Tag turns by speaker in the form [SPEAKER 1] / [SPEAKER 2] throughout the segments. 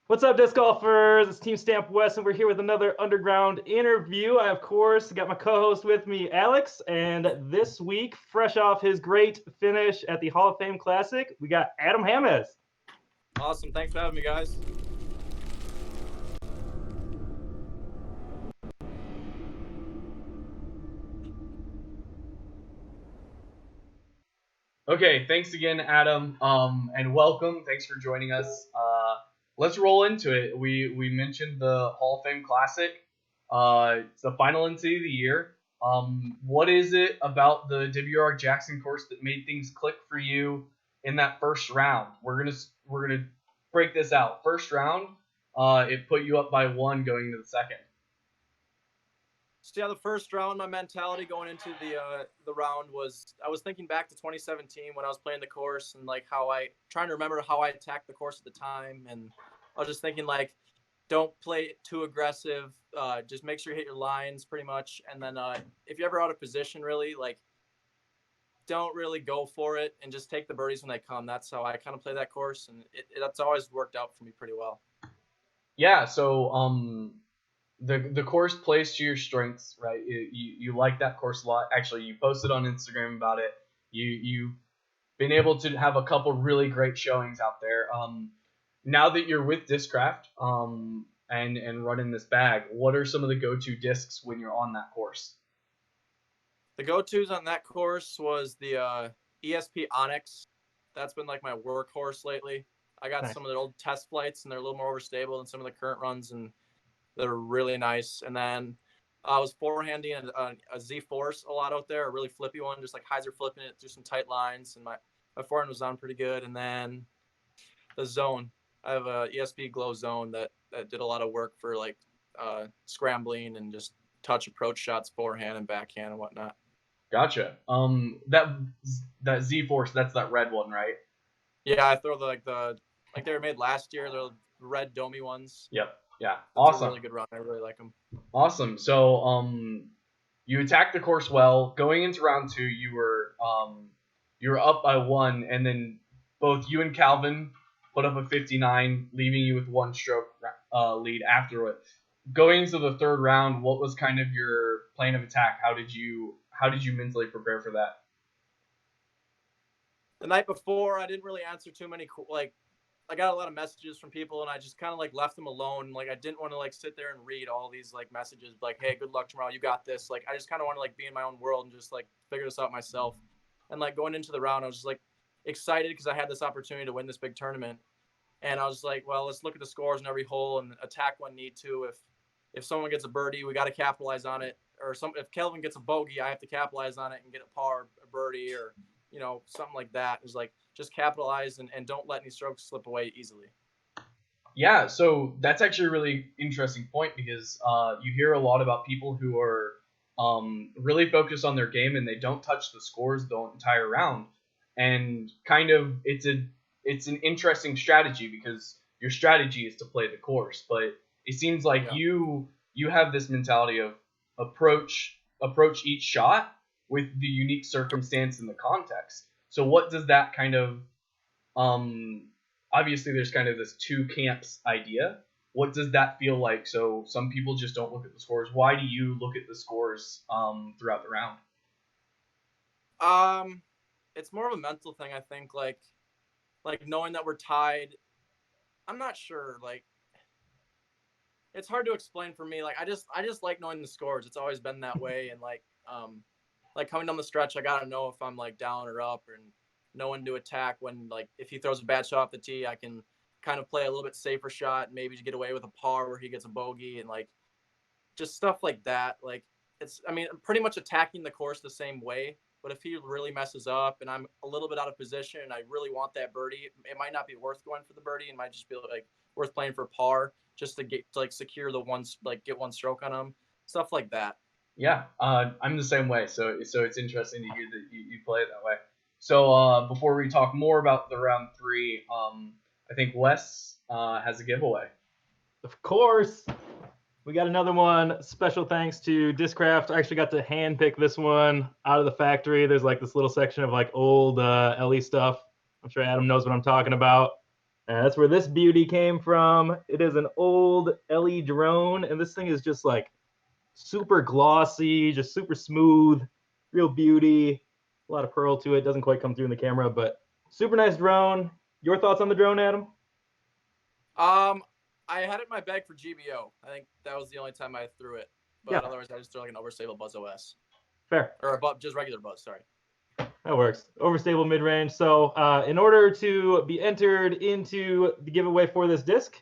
[SPEAKER 1] What's up, disc golfers? It's Team Stamp West, and we're here with another underground interview. I, of course, got my co-host with me, Alex, and this week, fresh off his great finish at the Hall of Fame Classic, we got Adam Hammes.
[SPEAKER 2] Awesome. Thanks for having me, guys.
[SPEAKER 3] Okay, thanks again, Adam, and welcome. Thanks for joining us. Let's roll into it. We mentioned the Hall of Fame Classic. It's the final NC of the year. What is it about the WR Jackson course that made things click for you in that first round? We're gonna break this out. First round, it put you up by 1 going into the second.
[SPEAKER 2] So yeah, the first round, my mentality going into the round was I was thinking back to 2017 when I was playing the course and like trying to remember how I attacked the course at the time, and I was just thinking like, don't play it too aggressive. Just make sure you hit your lines pretty much, and then if you're ever out of position, really like, don't really go for it and just take the birdies when they come. That's how I kind of play that course, and that's always worked out for me pretty well.
[SPEAKER 3] Yeah. So the course plays to your strengths, right? You like that course a lot. Actually, you posted on Instagram about it. You've been able to have a couple really great showings out there. Now that you're with Discraft and running this bag, what are some of the go-to discs when you're on that course?
[SPEAKER 2] The go-tos on that course was the ESP Onyx. That's been like my workhorse lately. I got some of the old test flights, and they're a little more overstable than some of the current runs, and they're really nice. And then I was forehanding a Z Force a lot out there, a really flippy one, just like hyzer flipping it through some tight lines, and my forehand was on pretty good. And then the zone, I have a ESP Glow zone that did a lot of work for like scrambling and just touch approach shots, forehand and backhand and whatnot.
[SPEAKER 3] Gotcha. That Z Force, that's that red one, right?
[SPEAKER 2] Yeah, I throw the they were made last year. They're red domey ones.
[SPEAKER 3] Yep. Yeah.
[SPEAKER 2] That's
[SPEAKER 3] awesome.
[SPEAKER 2] a really good run. I really like them.
[SPEAKER 3] Awesome. So you attacked the course well. Going into round 2, you were up by 1, and then both you and Calvin put up a 59, leaving you with 1 stroke lead after it. Going into the third round, what was kind of your plan of attack? How did you mentally prepare for that?
[SPEAKER 2] The night before, I didn't really answer too many I got a lot of messages from people, and I just kind of like left them alone. Like I didn't want to like sit there and read all these like messages like, hey, good luck tomorrow, you got this. Like I just kind of want to like be in my own world and just like figure this out myself. And like going into the round, I was just like excited because I had this opportunity to win this big tournament. And I was like, well, let's look at the scores in every hole and attack when need to. If someone gets a birdie, we got to capitalize on it. Or if Kelvin gets a bogey, I have to capitalize on it and get a par, a birdie, or something like that. It's like just capitalize and don't let any strokes slip away easily.
[SPEAKER 3] Yeah, so that's actually a really interesting point because you hear a lot about people who are really focused on their game and they don't touch the scores the entire round. And kind of it's an interesting strategy because your strategy is to play the course, but it seems like you have this mentality of approach each shot with the unique circumstance and the context. So what does that kind of obviously there's kind of this 2 camps idea. What does that feel like? So some people just don't look at the scores. Why do you look at the scores throughout the round?
[SPEAKER 2] It's more of a mental thing, I think, like knowing that we're tied. I'm not sure, like it's hard to explain for me. Like I just like knowing the scores. It's always been that way, and like coming down the stretch, I gotta know if I'm like down or up, and know when to attack. When like if he throws a bad shot off the tee, I can kind of play a little bit safer shot, maybe to get away with a par where he gets a bogey, and like just stuff like that. Like I'm pretty much attacking the course the same way. But if he really messes up and I'm a little bit out of position and I really want that birdie, it might not be worth going for the birdie. It might just be like worth playing for par just to secure the ones, like get 1 stroke on him, stuff like that.
[SPEAKER 3] Yeah, I'm the same way. So it's interesting to hear that you play it that way. So before we talk more about the round 3, I think Wes has a giveaway.
[SPEAKER 1] Of course. We got another one. Special thanks to Discraft. I actually got to hand pick this one out of the factory. There's like this little section of like old LE stuff. I'm sure Adam knows what I'm talking about. And that's where this beauty came from. It is an old LE drone, and this thing is just like super glossy, just super smooth, real beauty. A lot of pearl to it. Doesn't quite come through in the camera, but super nice drone. Your thoughts on the drone, Adam?
[SPEAKER 2] I had it in my bag for GBO. I think that was the only time I threw it. But
[SPEAKER 1] Yeah.
[SPEAKER 2] otherwise, I just threw like an overstable Buzz OS.
[SPEAKER 1] Fair.
[SPEAKER 2] Or just regular Buzz, sorry.
[SPEAKER 1] That works. Overstable mid-range. So in order to be entered into the giveaway for this disc,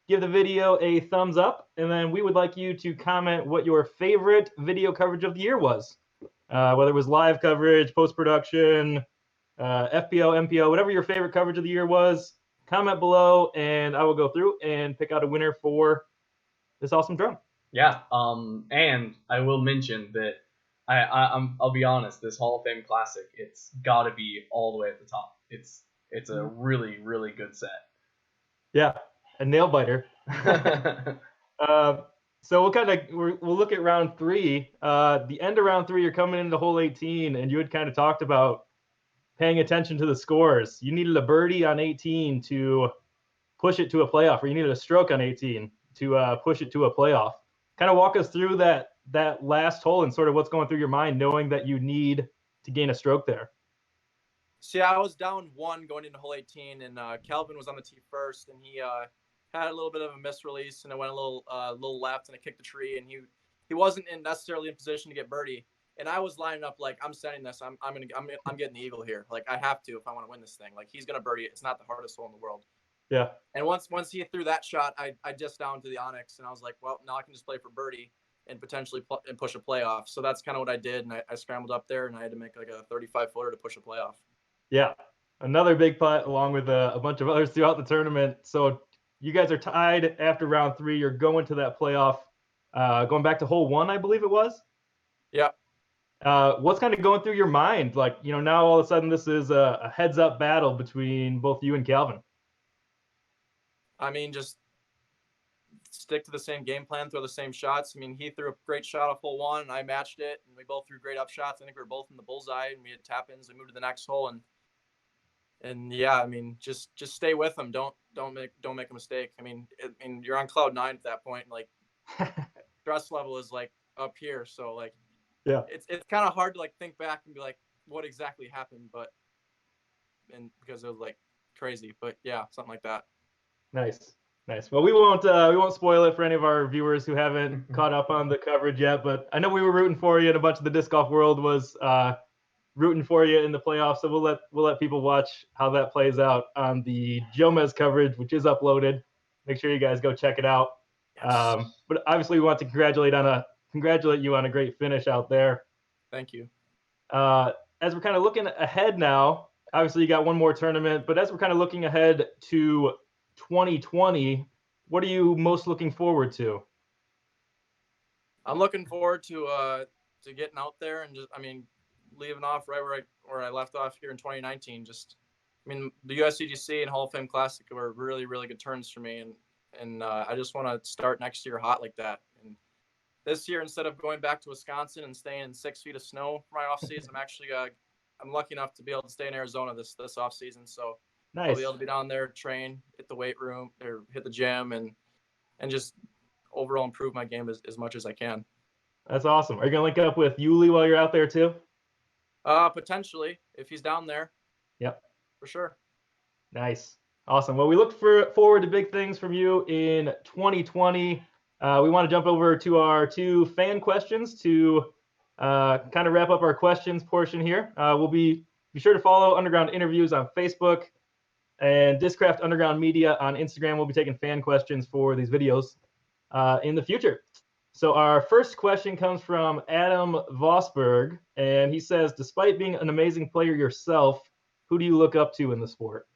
[SPEAKER 1] give the video a thumbs up, and then we would like you to comment what your favorite video coverage of the year was. Whether it was live coverage, post-production, FPO, MPO, whatever your favorite coverage of the year was, comment below, and I will go through and pick out a winner for this awesome drone.
[SPEAKER 3] Yeah. And I will mention that I'll be honest. This Hall of Fame Classic, it's got to be all the way at the top. It's a really, really good set.
[SPEAKER 1] Yeah, a nail biter. So we'll look at round 3. The end of round 3, you're coming into hole 18, and you had kind of talked about paying attention to the scores. You needed a birdie on 18 to push it to a playoff, or you needed a stroke on 18 to push it to a playoff. Kind of walk us through that last hole and sort of what's going through your mind, knowing that you need to gain a stroke there.
[SPEAKER 2] See, I was down 1 going into hole 18, and Calvin was on the tee first, and he had a little bit of a misrelease, and it went a little left, and it kicked the tree, and he wasn't necessarily in position to get birdie. And I was lining up like, I'm setting this. I'm getting the eagle here. Like, I have to if I want to win this thing. Like, he's gonna birdie it. It's not the hardest hole in the world.
[SPEAKER 1] Yeah.
[SPEAKER 2] And once he threw that shot, I just down to the onyx, and I was like, well, now I can just play for birdie and potentially push a playoff. So that's kind of what I did, and I scrambled up there, and I had to make like a 35-footer to push a playoff.
[SPEAKER 1] Yeah, another big putt along with a bunch of others throughout the tournament. So you guys are tied after round 3. You're going to that playoff, going back to hole 1, I believe it was.
[SPEAKER 2] Yeah.
[SPEAKER 1] What's kind of going through your mind? Like, now all of a sudden this is a heads-up battle between both you and Calvin.
[SPEAKER 2] I mean, just stick to the same game plan, throw the same shots. I mean, he threw a great shot off hole 1, and I matched it, and we both threw great up shots. I think we were both in the bullseye, and we had tap-ins. We moved to the next hole, and yeah, I mean, just stay with them. Don't make a mistake. I mean, you're on cloud 9 at that point. Like, stress level is like up here, so like,
[SPEAKER 1] yeah,
[SPEAKER 2] it's kind of hard to like think back and be like, what exactly happened, and because it was like crazy, but yeah, something like that.
[SPEAKER 1] Nice. Well, we won't spoil it for any of our viewers who haven't caught up on the coverage yet, but I know we were rooting for you, and a bunch of the disc golf world was rooting for you in the playoffs. So we'll let people watch how that plays out on the Jomez coverage, which is uploaded. Make sure you guys go check it out.
[SPEAKER 2] Yes.
[SPEAKER 1] But obviously, we want to congratulate you on a great finish out there.
[SPEAKER 2] Thank you.
[SPEAKER 1] As we're kind of looking ahead now, obviously you got one more tournament, but as we're kind of looking ahead to 2020, what are you most looking forward to?
[SPEAKER 2] I'm looking forward to getting out there and just, I mean, leaving off right where I left off here in 2019. Just, I mean, the USCGC and Hall of Fame Classic were really, really good turns for me, and I just want to start next year hot like that. And this year, instead of going back to Wisconsin and staying in 6 feet of snow for my off season, I'm lucky enough to be able to stay in Arizona this off season. So
[SPEAKER 1] nice.
[SPEAKER 2] I'll be able to be down there, train, hit the weight room or hit the gym, and just overall improve my game as much as I can.
[SPEAKER 1] That's awesome. Are you gonna link up with Yuli while you're out there too?
[SPEAKER 2] Potentially, if he's down there.
[SPEAKER 1] Yep.
[SPEAKER 2] For sure.
[SPEAKER 1] Nice. Awesome. Well, we look forward to big things from you in 2020. We want to jump over to our 2 fan questions to kind of wrap up our questions portion here. We'll be sure to follow Underground Interviews on Facebook and Discraft Underground Media on Instagram. We'll be taking fan questions for these videos in the future. So our first question comes from Adam Vosberg, and he says, despite being an amazing player yourself, who do you look up to in the sport?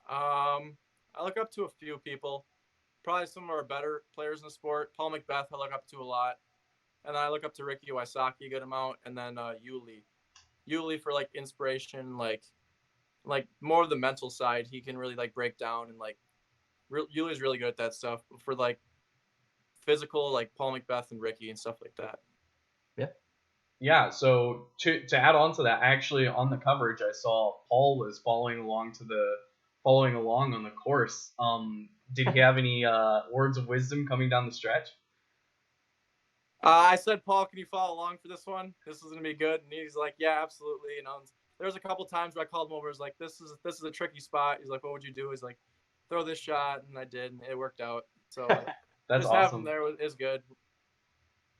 [SPEAKER 2] I look up to a few people. Probably some of our better players in the sport. Paul McBeth I look up to a lot. And then I look up to Ricky Wysocki a good amount. And then Yuli. Yuli for like inspiration, like more of the mental side. He can really like break down and like Yuli's really good at that stuff. But for like physical, like Paul McBeth and Ricky and stuff like that.
[SPEAKER 3] Yeah, so to add on to that, actually on the coverage I saw Paul was following along to following along on the course. Did he have any words of wisdom coming down the stretch?
[SPEAKER 2] I said, Paul, can you follow along for this one? This is gonna be good. And he's like, yeah, absolutely. There was a couple times where I called him over. I was like, this is a tricky spot. He's like, what would you do? He's like, throw this shot, and I did, and it worked out. So
[SPEAKER 3] that's
[SPEAKER 2] just
[SPEAKER 3] awesome.
[SPEAKER 2] having him there is good.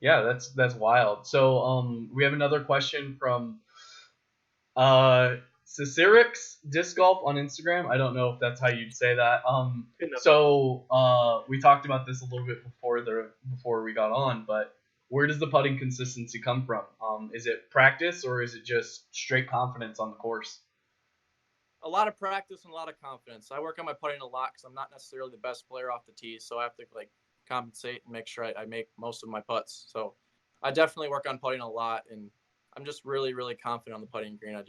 [SPEAKER 3] Yeah, that's wild. So we have another question from Cicerix Disc Golf on Instagram. I don't know if that's how you'd say that. So we talked about this a little bit before we got on, but where does the putting consistency come from? Is it practice or is it just straight confidence on the course?
[SPEAKER 2] A lot of practice and a lot of confidence. I work on my putting a lot because I'm not necessarily the best player off the tee, so I have to compensate and make sure I make most of my putts. So I definitely work on putting a lot, and I'm just really, really confident on the putting green.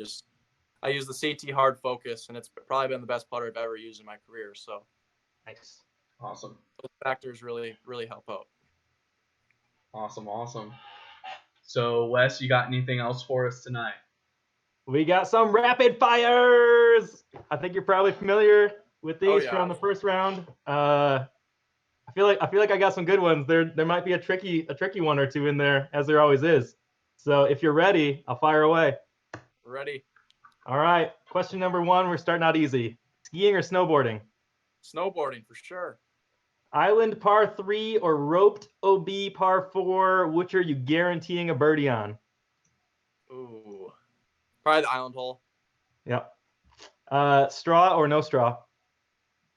[SPEAKER 2] I use the CT hard focus, and it's probably been the best putter I've ever used in my career. So
[SPEAKER 1] nice.
[SPEAKER 3] Awesome.
[SPEAKER 2] Those factors really, really help out.
[SPEAKER 3] Awesome. So, Wes, you got anything else for us tonight?
[SPEAKER 1] We got some rapid fires. I think you're probably familiar with these from the first round. I feel like I got some good ones. There might be a tricky one or two in there, as there always is. So if you're ready, I'll fire away.
[SPEAKER 2] Ready.
[SPEAKER 1] All right. Question number 1. We're starting out easy. Skiing or snowboarding?
[SPEAKER 2] Snowboarding for sure.
[SPEAKER 1] Island par 3 or roped OB par 4? Which are you guaranteeing a birdie on?
[SPEAKER 2] Ooh, probably the island hole.
[SPEAKER 1] Yep. Straw or no straw?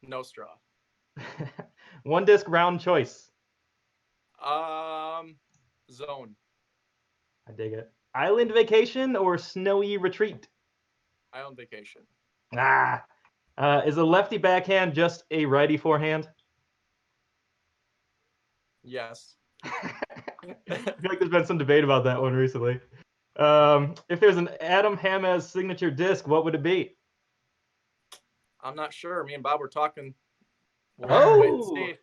[SPEAKER 2] No straw.
[SPEAKER 1] One disc round choice.
[SPEAKER 2] Zone.
[SPEAKER 1] I dig it. Island vacation or snowy retreat?
[SPEAKER 2] Island vacation.
[SPEAKER 1] Is a lefty backhand just a righty forehand?
[SPEAKER 2] Yes.
[SPEAKER 1] I feel like there's been some debate about that one recently. If there's an Adam Hamez signature disc, what would it be?
[SPEAKER 2] I'm not sure. Me and Bob were talking.
[SPEAKER 1] We'll
[SPEAKER 2] wait and see.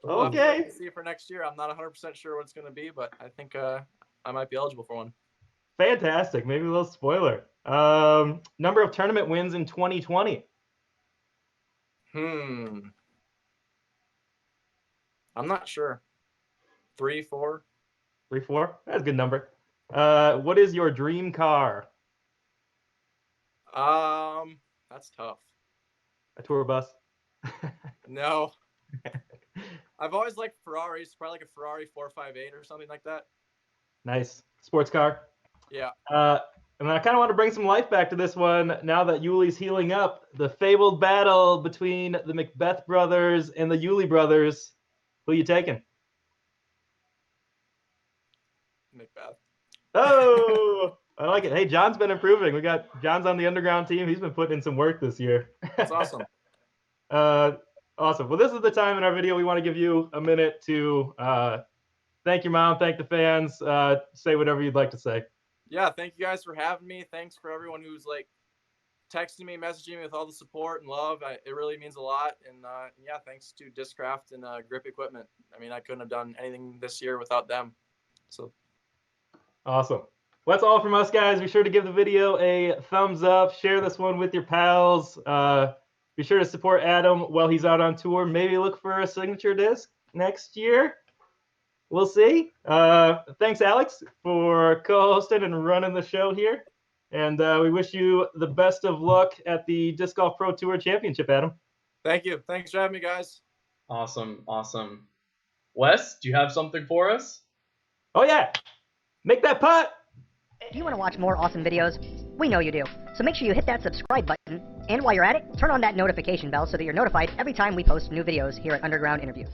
[SPEAKER 1] Okay.
[SPEAKER 2] See for next year. I'm not 100% sure what it's going to be, but I think I might be eligible for one.
[SPEAKER 1] Fantastic. Maybe a little spoiler. Number of tournament wins in 2020.
[SPEAKER 2] I'm not sure. 3, 4.
[SPEAKER 1] 3, 4. That's a good number. What is your dream car?
[SPEAKER 2] That's tough.
[SPEAKER 1] A tour bus?
[SPEAKER 2] No. I've always liked Ferraris, probably like a Ferrari 458 or something like that.
[SPEAKER 1] Nice. Sports car?
[SPEAKER 2] Yeah.
[SPEAKER 1] And I kind of want to bring some life back to this one now that Yuli's healing up. The fabled battle between the Macbeth brothers and the Yuli brothers. Who you taking?
[SPEAKER 2] Macbeth.
[SPEAKER 1] Oh, I like it. Hey, John's been improving. John's on the underground team. He's been putting in some work this year.
[SPEAKER 2] That's awesome.
[SPEAKER 1] Awesome. Well, this is the time in our video we want to give you a minute to thank your mom, thank the fans, say whatever you'd like to say.
[SPEAKER 2] Yeah, thank you guys for having me. Thanks for everyone who's texting me, messaging me with all the support and love. It really means a lot. And yeah, thanks to Discraft and Grip Equipment. I mean, I couldn't have done anything this year without them. So
[SPEAKER 1] awesome. Well, that's all from us, guys. Be sure to give the video a thumbs up. Share this one with your pals. Be sure to support Adam while he's out on tour. Maybe look for a signature disc next year. We'll see. Thanks, Alex, for co-hosting and running the show here. And we wish you the best of luck at the Disc Golf Pro Tour Championship, Adam.
[SPEAKER 2] Thank you. Thanks for having me, guys.
[SPEAKER 3] Awesome. Wes, do you have something for us?
[SPEAKER 1] Oh, yeah. Make that putt.
[SPEAKER 4] Do you want to watch more awesome videos? We know you do. So make sure you hit that subscribe button. And while you're at it, turn on that notification bell so that you're notified every time we post new videos here at Underground Interviews.